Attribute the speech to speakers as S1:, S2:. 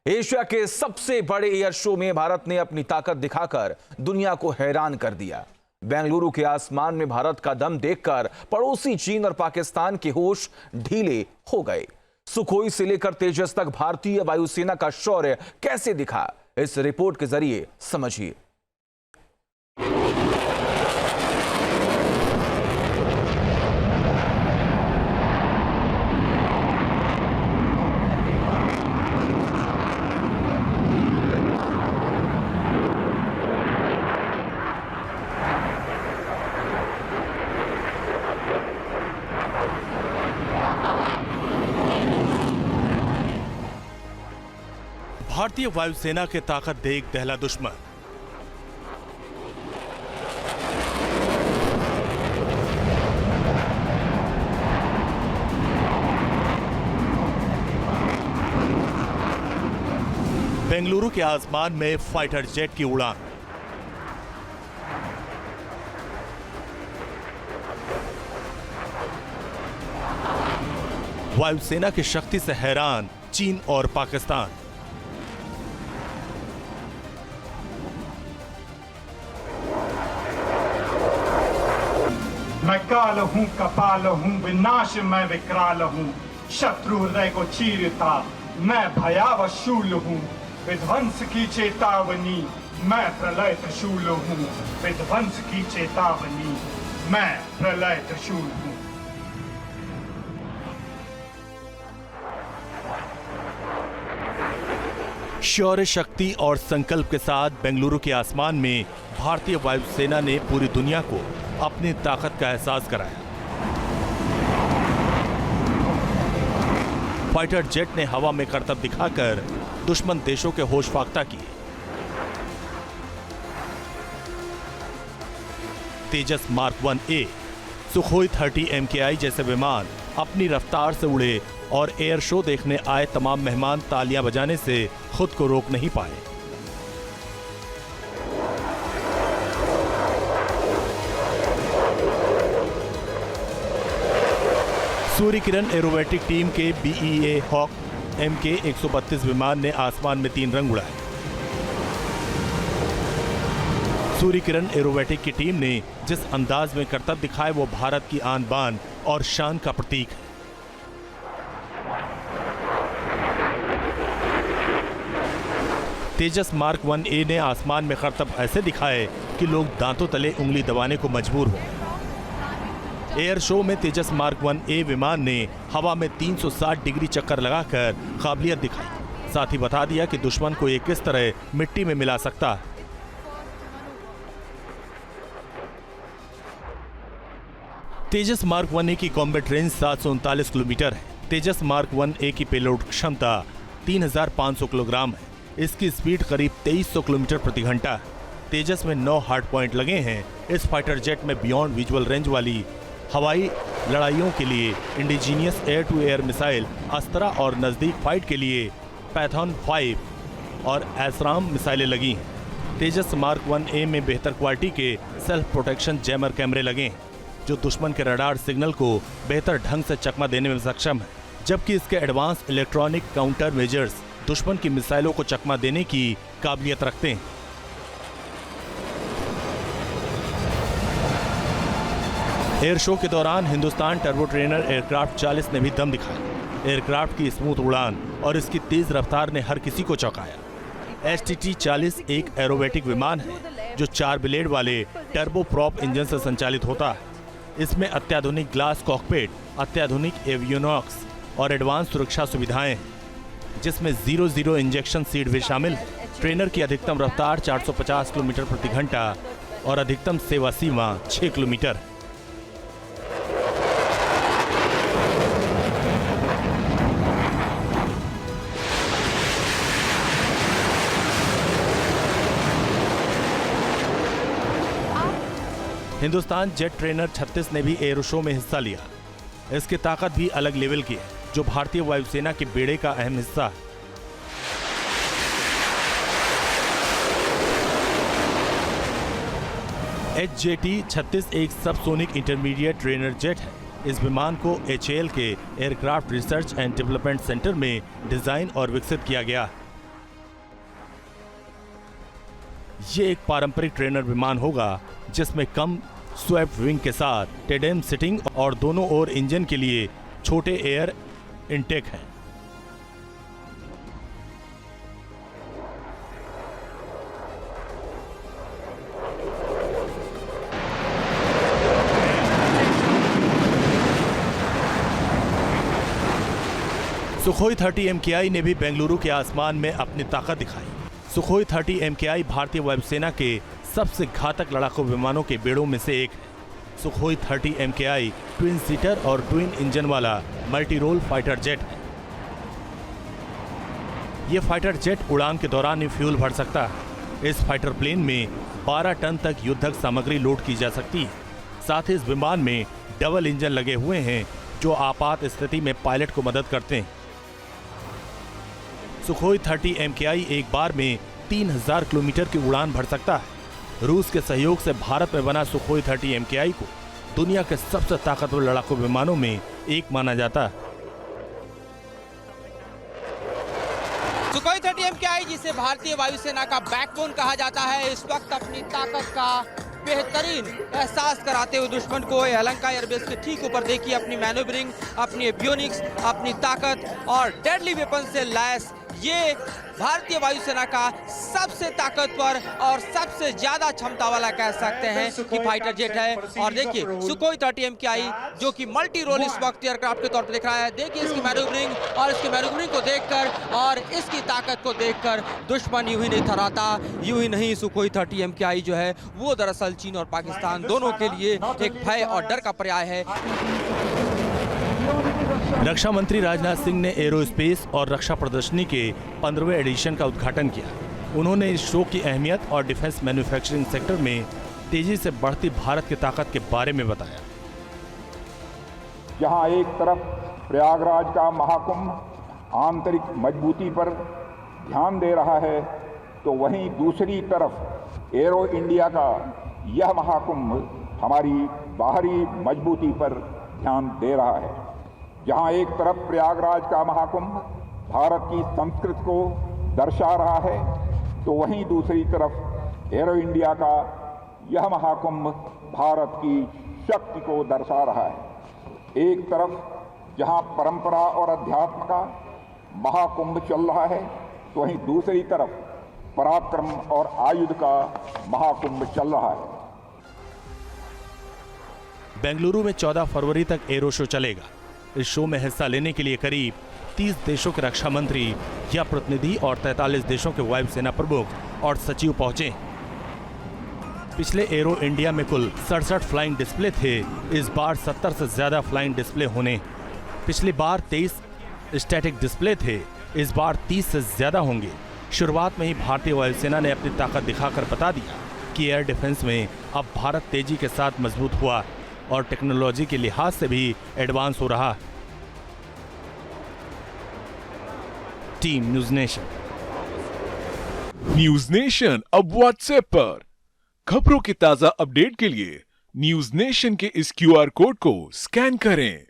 S1: Asia के सबसे बड़े एयर शो में भारत ने अपनी ताकत दिखाकर दुनिया को हैरान कर दिया। बेंगलुरु के आसमान में भारत का दम देखकर पड़ोसी चीन और पाकिस्तान के होश ढीले हो गए। सुखोई से लेकर तेजस तक भारतीय वायुसेना का शौर्य कैसे दिखा, इस रिपोर्ट के जरिए समझिए।
S2: भारतीय वायुसेना के ताकत देख दहला दुश्मन। बेंगलुरु के आसमान में फाइटर जेट की उड़ान। वायुसेना की शक्ति से हैरान चीन और पाकिस्तान।
S3: मैं काल हूँ, कपाल हूँ, विनाश मैं विकराल हूँ। शत्रु हृदय को चीरता मैं भयावह शूल हूँ। विध्वंस की चेतावनी मैं प्रलय त्रिशूल हूँ। विध्वंस की चेतावनी मैं प्रलय त्रिशूल हूँ।
S2: शौर्य, शक्ति और संकल्प के साथ बेंगलुरु के आसमान में भारतीय वायुसेना ने पूरी दुनिया को अपनी ताकत का एहसास कराया। फाइटर जेट ने हवा में करतब दिखाकर दुश्मन देशों के होश फाख्ता किए। तेजस मार्क 1A, सुखोई 30 MKI जैसे विमान अपनी रफ्तार से उड़े और एयर शो देखने आए तमाम मेहमान तालियां बजाने से खुद को रोक नहीं पाए। सूर्य किरण एरोबेटिक टीम के BEA हॉक MK 132 विमान ने आसमान में 3 रंग उड़ाए। सूर्य किरण एरोबेटिक की टीम ने जिस अंदाज में करतब दिखाए वो भारत की आन बान और शान का प्रतीक है। तेजस मार्क 1A ने आसमान में करतब ऐसे दिखाए कि लोग दांतों तले उंगली दबाने को मजबूर हो। एयर शो में तेजस मार्क 1A विमान ने हवा में 360 डिग्री चक्कर लगाकर काबिलियत दिखाई। साथ ही बता दिया कि दुश्मन को ये किस तरह मिट्टी में मिला सकता है। तेजस मार्क 1A की कॉम्बैट रेंज 739 किलोमीटर है। तेजस मार्क 1A की पेलोड क्षमता 3500 किलोग्राम है। इसकी स्पीड करीब 2300 किलोमीटर प्रति घंटा है। तेजस में 9 हार्ड पॉइंट लगे हैं। इस फाइटर जेट में बियॉन्ड विजुअल रेंज वाली हवाई लड़ाइयों के लिए indigenous air to air missile Astra और नजदीक फाइट के लिए पैथॉन 5 और एसराम मिसाइलें लगी हैं। तेजस मार्क 1A में बेहतर क्वालिटी के सेल्फ प्रोटेक्शन जैमर कैमरे लगे हैं जो दुश्मन के रडार सिग्नल को बेहतर ढंग से चकमा देने में सक्षम है, जबकि इसके एडवांस इलेक्ट्रॉनिक काउंटर मेजर्स दुश्मन की मिसाइलों को चकमा देने की काबिलियत रखते हैं। एयर शो के दौरान हिंदुस्तान टर्बो ट्रेनर एयरक्राफ्ट 40 ने भी दम दिखाया। एयरक्राफ्ट की स्मूथ उड़ान और इसकी तेज रफ्तार ने हर किसी को चौंकाया। STT 40 एक एरोबेटिक विमान है जो 4 ब्लेड वाले टर्बो प्रॉप इंजन से संचालित होता है। इसमें अत्याधुनिक ग्लास कॉकपिट, अत्याधुनिक एवियोनिक्स और एडवांस सुरक्षा सुविधाएं हैं, जिसमें 0-0 इंजेक्शन सीट भी शामिल है। ट्रेनर की अधिकतम रफ्तार 450 किलोमीटर प्रति घंटा और अधिकतम सेवा सीमा 6 किलोमीटर है। हिंदुस्तान जेट ट्रेनर 36 ने भी एयर शो में हिस्सा लिया। इसकी ताकत भी अलग लेवल की है, जो भारतीय वायुसेना के बेड़े का अहम हिस्सा है। HJT 36 एक सबसोनिक इंटरमीडिएट ट्रेनर जेट है। इस विमान को HAL के aircraft research and development centre में डिजाइन और विकसित किया गया है। ये एक पारंपरिक ट्रेनर विमान होगा जिसमें कम स्वेप्ट विंग के साथ टेडेम सिटिंग और दोनों ओर इंजन के लिए छोटे एयर इनटेक हैं। सुखोई 30 MKI ने भी बेंगलुरु के आसमान में अपनी ताकत दिखाई। सुखोई 30 MKI भारतीय वायुसेना के सबसे घातक लड़ाकू विमानों के बेड़ों में से एक है। सुखोई 30 MKI ट्विन सीटर और ट्विन इंजन वाला मल्टी रोल फाइटर जेट है। यह फाइटर जेट उड़ान के दौरान ही फ्यूल भर सकता है। इस फाइटर प्लेन में 12 टन तक युद्धक सामग्री लोड की जा सकती है। साथ ही इस विमान में डबल इंजन लगे हुए हैं जो आपात स्थिति में पायलट को मदद करते हैं। सुखोई 30 MKI एक बार में 3000 किलोमीटर की उड़ान भर सकता है। रूस के सहयोग से भारत में बना सुखोई 30 MKI को दुनिया के सबसे ताकतवर लड़ाकू विमानों में एक माना जाता है।
S4: सुखोई 30 MKI जिसे भारतीय वायुसेना का बैकबोन कहा जाता है, इस वक्त अपनी ताकत का बेहतरीन एहसास कराते हुए दुश्मन को यलहंका एयरबेस के ठीक ऊपर देखिए अपनी मैनूवरिंग, अपनी एवियोनिक्स, अपनी ताकत और डेडली वेपन से लैस ये भारतीय वायुसेना का सबसे ताकतवर और सबसे ज्यादा क्षमता वाला कह सकते हैं कि फाइटर जेट है। और देखिए सुखोई 30 MKI जो कि मल्टी रोल इस वक्त एयरक्राफ्ट के तौर पर दिख रहा है। देखिए इसकी मैनूवरिंग और इसकी मैनूवरिंग को देखकर और इसकी ताकत को देखकर दुश्मन यूं ही नहीं थराता। यूं ही नहीं, सुखोई 30 MKI जो है वो दरअसल चीन और पाकिस्तान दोनों के लिए एक भय और डर का पर्याय है।
S2: रक्षा मंत्री राजनाथ सिंह ने एरोस्पेस और रक्षा प्रदर्शनी के 15वें एडिशन का उद्घाटन किया। उन्होंने इस शो की अहमियत और डिफेंस मैन्युफैक्चरिंग सेक्टर में तेजी से बढ़ती भारत की ताकत के बारे में बताया।
S5: जहां एक तरफ प्रयागराज का महाकुंभ आंतरिक मजबूती पर ध्यान दे रहा है, तो वहीं दूसरी तरफ एरो इंडिया का यह महाकुंभ हमारी बाहरी मजबूती पर ध्यान दे रहा है। जहां एक तरफ प्रयागराज का महाकुंभ भारत की संस्कृति को दर्शा रहा है, तो वहीं दूसरी तरफ एरो इंडिया का यह महाकुंभ भारत की शक्ति को दर्शा रहा है। एक तरफ जहां परंपरा और अध्यात्म का महाकुंभ चल रहा है, तो वहीं दूसरी तरफ पराक्रम और आयुध का महाकुंभ चल रहा है।
S2: बेंगलुरु में 14 फरवरी तक एरो शो चलेगा। इस शो में हिस्सा लेने के लिए करीब 30 देशों के रक्षा मंत्री या प्रतिनिधि और 43 देशों के वायुसेना प्रमुख और सचिव पहुंचे। पिछले एरो इंडिया में कुल 67 फ्लाइंग डिस्प्ले थे। इस बार 70 से ज्यादा फ्लाइंग डिस्प्ले होने। पिछली बार 23 स्टैटिक डिस्प्ले थे, इस बार 30 से ज्यादा होंगे। शुरुआत में ही भारतीय वायुसेना ने अपनी ताकत दिखाकर बता दिया कि एयर डिफेंस में अब भारत तेजी के साथ मजबूत हुआ और टेक्नोलॉजी के लिहाज से भी एडवांस हो रहा। Team news nation.
S6: News nation अब व्हाट्सएप पर खबरों की ताजा अपडेट के लिए न्यूज़ नेशन के इस QR कोड को स्कैन करें।